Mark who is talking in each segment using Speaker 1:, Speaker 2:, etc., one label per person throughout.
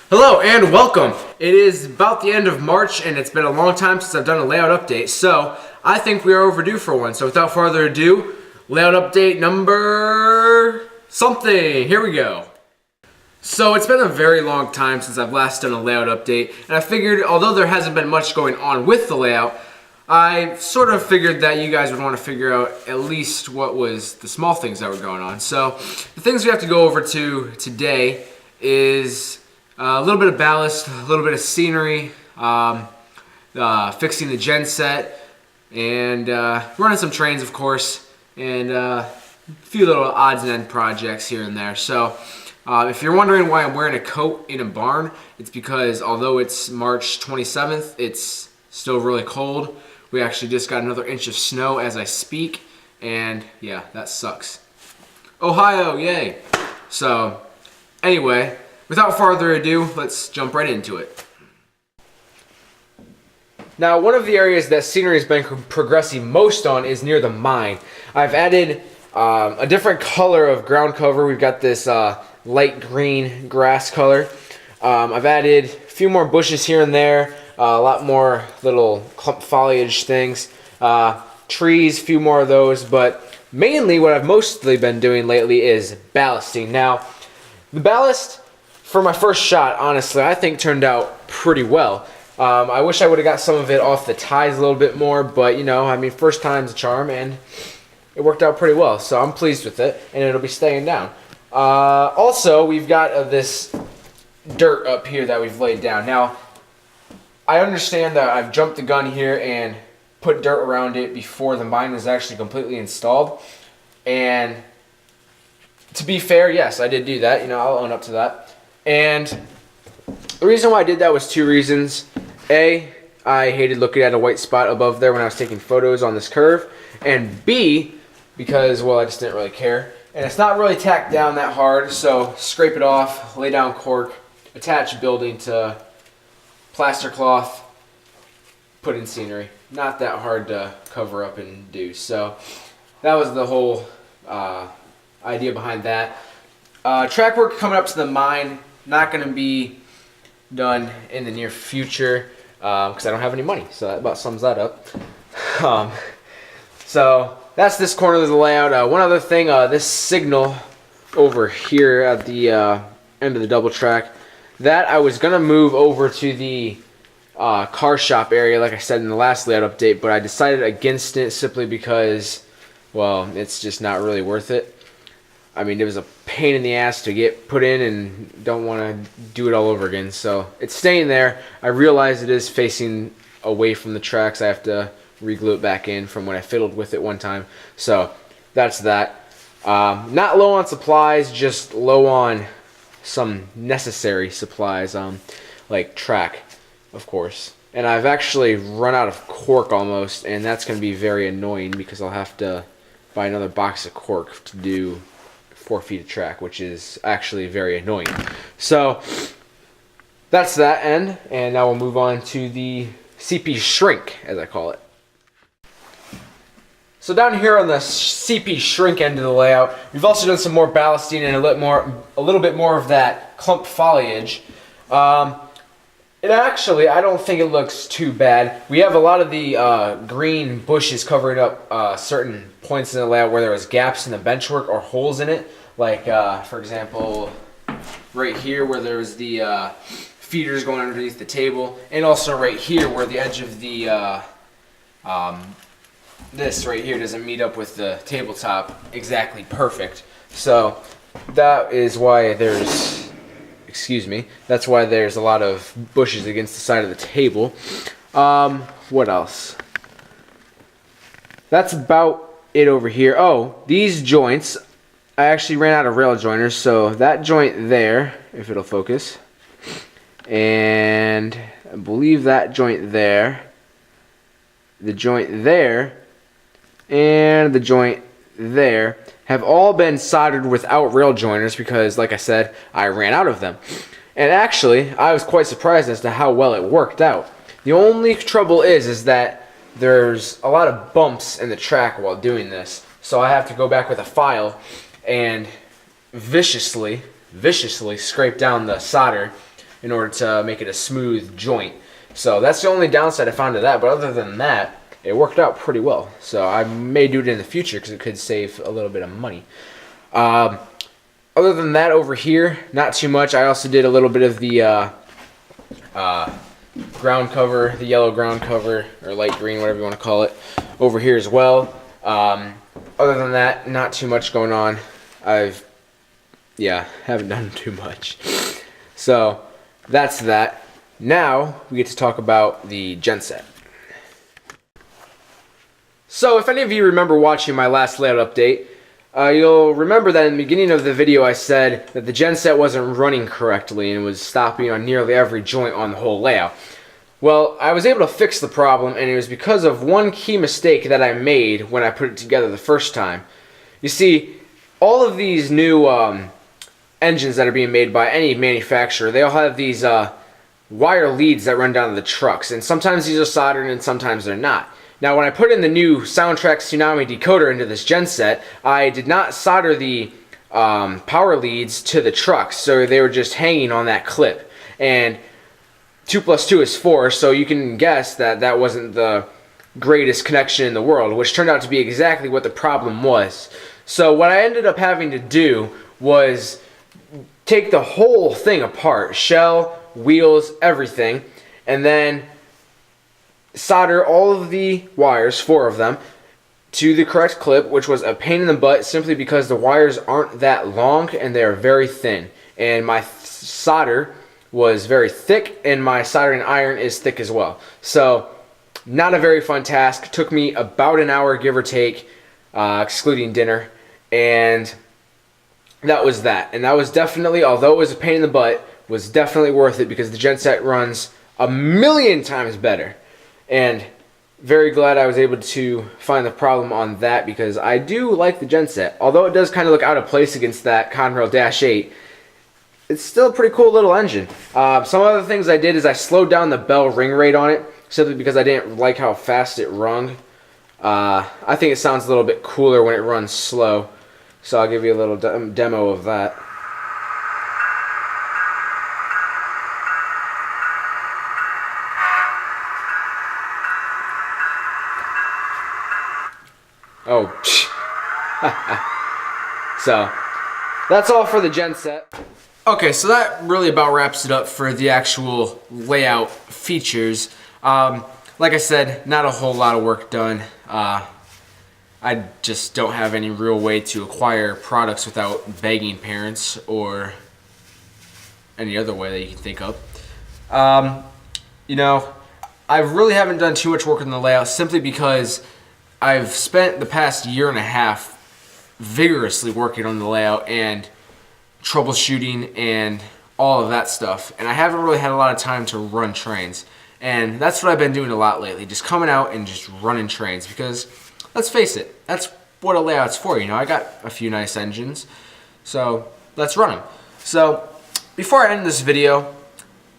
Speaker 1: Hello and welcome. It is about the end of March and it's been a long time since I've done a layout update, so I think we are overdue for one. So without further ado, layout update number something. Here we go. So it's been a very long time since I've last done a layout update, and I figured although there hasn't been much going on with the layout, I sort of figured that you guys would want to figure out at least what was the small things that were going on. So the things we have to go over to today is a little bit of ballast, a little bit of scenery, fixing the gen set, and running some trains, of course, and a few little odds and end projects here and there. So if you're wondering why I'm wearing a coat in a barn, it's because although it's March 27th, it's still really cold. We actually just got another inch of snow as I speak, and yeah, that sucks. Ohio, yay! So anyway, without further ado, let's jump right into it. Now, one of the areas that scenery has been progressing most on is near the mine. I've added a different color of ground cover. We've got this light green grass color. I've added a few more bushes here and there, a lot more little clump foliage things, trees, a few more of those, but mainly what I've mostly been doing lately is ballasting. Now, the ballast for my first shot, honestly, I think turned out pretty well. I wish I would have got some of it off the ties a little bit more, but you know, I mean, first time's a charm, and it worked out pretty well, so I'm pleased with it, and it'll be staying down. Also, we've got this dirt up here that we've laid down. Now, I understand that I've jumped the gun here and put dirt around it before the mine was actually completely installed, and to be fair, yes, I did do that. You know, I'll own up to that. And the reason why I did that was two reasons. A, I hated looking at a white spot above there when I was taking photos on this curve. And B, because, well, I just didn't really care. And it's not really tacked down that hard, so scrape it off, lay down cork, attach building to plaster cloth, put in scenery. Not that hard to cover up and do. So that was the whole idea behind that. Track work coming up to the mine, not going to be done in the near future because I don't have any money, so that about sums that up. So that's this corner of the layout. One other thing, this signal over here at the end of the double track, that I was going to move over to the car shop area like I said in the last layout update, but I decided against it simply because, well, it's just not really worth it. I mean, it was a pain in the ass to get put in and don't want to do it all over again. So it's staying there. I realize it is facing away from the tracks. I have to re-glue it back in from when I fiddled with it one time. So that's that. Not low on supplies, just low on some necessary supplies, like track, of course. And I've actually run out of cork almost, and that's going to be very annoying because I'll have to buy another box of cork to do 4 feet of track, which is actually very annoying. So that's that end, and now we'll move on to the CP shrink, as I call it. So down here on the CP shrink end of the layout, we've also done some more ballasting and a little bit more of that clump foliage. It actually, I don't think it looks too bad. We have a lot of the green bushes covering up certain points in the layout where there was gaps in the benchwork or holes in it. Like, for example, right here where there's the feeders going underneath the table. And also right here where the edge of the, this right here doesn't meet up with the tabletop exactly perfect. So that is why there's, that's why there's a lot of bushes against the side of the table. What else? That's about it over here. Oh, these joints, I actually ran out of rail joiners, so that joint there, if it'll focus, and I believe that joint there, the joint there, and the joint there have all been soldered without rail joiners because, like I said, I ran out of them. And actually, I was quite surprised as to how well it worked out. The only trouble is that there's a lot of bumps in the track while doing this, so I have to go back with a file and viciously scrape down the solder in order to make it a smooth joint. So that's the only downside I found to that, but other than that, it worked out pretty well. So I may do it in the future because it could save a little bit of money. Other than that, over here, not too much. I also did a little bit of the ground cover, the yellow ground cover, or light green, whatever you want to call it, over here as well. Other than that, not too much going on. Haven't done too much. So that's that. Now we get to talk about the genset. So if any of you remember watching my last layout update, you'll remember that in the beginning of the video I said that the genset wasn't running correctly and was stopping on nearly every joint on the whole layout. Well, I was able to fix the problem, and it was because of one key mistake that I made when I put it together the first time. You see, all of these new engines that are being made by any manufacturer, they all have these wire leads that run down to the trucks, and sometimes these are soldered and sometimes they're not. Now, when I put in the new Soundtrack Tsunami decoder into this genset, I did not solder the power leads to the trucks, so they were just hanging on that clip. And 2 + 2 is 4, so you can guess that that wasn't the greatest connection in the world, which turned out to be exactly what the problem was. So what I ended up having to do was take the whole thing apart, shell, wheels, everything, and then solder all of the wires, 4 of them, to the correct clip, which was a pain in the butt simply because the wires aren't that long and they're very thin. And my solder was very thick, and my soldering iron is thick as well. So not a very fun task. Took me about an hour, give or take, excluding dinner, and that was that. And that was definitely, although it was a pain in the butt, was definitely worth it because the genset runs a million times better. And very glad I was able to find the problem on that because I do like the genset. Although it does kind of look out of place against that Conrail Dash 8, it's still a pretty cool little engine. Some other things I did is I slowed down the bell ring rate on it simply because I didn't like how fast it rung. I think it sounds a little bit cooler when it runs slow. So I'll give you a little demo of that. Oh, so that's all for the genset. Okay, so that really about wraps it up for the actual layout features. Like I said, not a whole lot of work done. I just don't have any real way to acquire products without begging parents or any other way that you can think of. You know, I really haven't done too much work on the layout simply because I've spent the past year and a half vigorously working on the layout and troubleshooting and all of that stuff, and I haven't really had a lot of time to run trains. And that's what I've been doing a lot lately, just coming out and just running trains, because let's face it, that's what a layout's for. You know, I got a few nice engines, so let's run them. So before I end this video,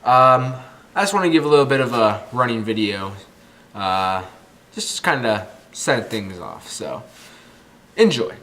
Speaker 1: I just want to give a little bit of a running video, just kind of set things off. So enjoy.